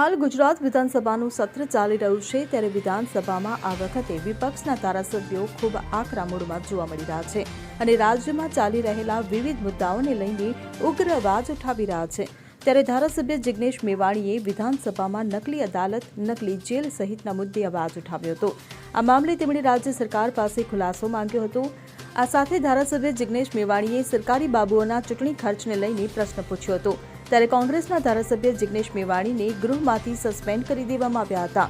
હાલ ગુજરાત વિધાનસભાનું સત્ર ચાલી રહ્યું છે ત્યારે વિધાનસભામાં આ વખતે વિપક્ષના ધારાસભ્યો ખૂબ આકરા મૂડમાં જોવા મળી રહ્યા છે અને રાજ્યમાં ચાલી રહેલા વિવિધ મુદ્દાઓને લઈને ઉગ્ર અવાજ ઉઠાવી રહ્યા છે। ત્યારે ધારાસભ્ય જિગ્નેશ મેવાણીએ વિધાનસભામાં નકલી અદાલત, નકલી જેલ સહિતના મુદ્દે અવાજ ઉઠાવ્યો હતો। આ મામલે તેમણે રાજ્ય સરકાર પાસે ખુલાસો માંગ્યો હતો। આ સાથે ધારાસભ્ય જિગ્નેશ મેવાણીએ સરકારી બાબુઓના ચૂંટણી ખર્ચને લઈને પ્રશ્ન પૂછ્યો હતો। ત્યારે કોંગ્રેસના ધારાસભ્ય જિગ્નેશ મેવાણીને ગૃહમાંથી સસ્પેન્ડ કરી દેવામાં આવ્યા હતા।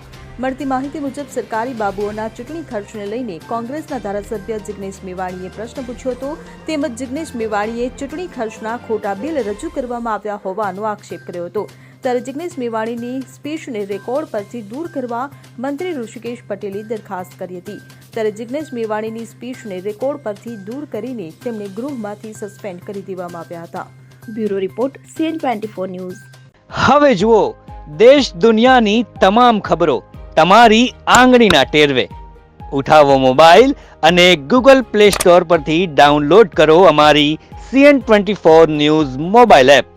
મળતી માહિતી મુજબ સરકારી બાબુઓના ચૂંટણી ખર્ચને લઈને કોંગ્રેસના ધારાસભ્ય જિગ્નેશ મેવાણીએ પ્રશ્ન પૂછ્યો હતો। તેમજ જિગ્નેશ મેવાણીએ ચૂંટણી ખર્ચના ખોટા બિલ રજૂ કરવામાં આવ્યા હોવાનો આક્ષેપ કર્યો હતો। ત્યારે જિગ્નેશ મેવાણીની સ્પીચને રેકોર્ડ પરથી દૂર કરવા મંત્રી ઋષિકેશ પટેલે દરખાસ્ત કરી હતી। ત્યારે જિગ્નેશ મેવાણીની સ્પીચને રેકોર્ડ પરથી દૂર કરીને તેમને ગૃહમાંથી સસ્પેન્ડ કરી દેવામાં આવ્યા હતા। Bureau report CN24 news. હવે જુઓ દેશ દુનિયાની તમામ ખબરો તમારી આંગળીના ટેરવે। ઉઠાવો મોબાઈલ અને Google Play Store પરથી ડાઉનલોડ કરો અમારી CN24 ન્યૂઝ મોબાઈલ એપ।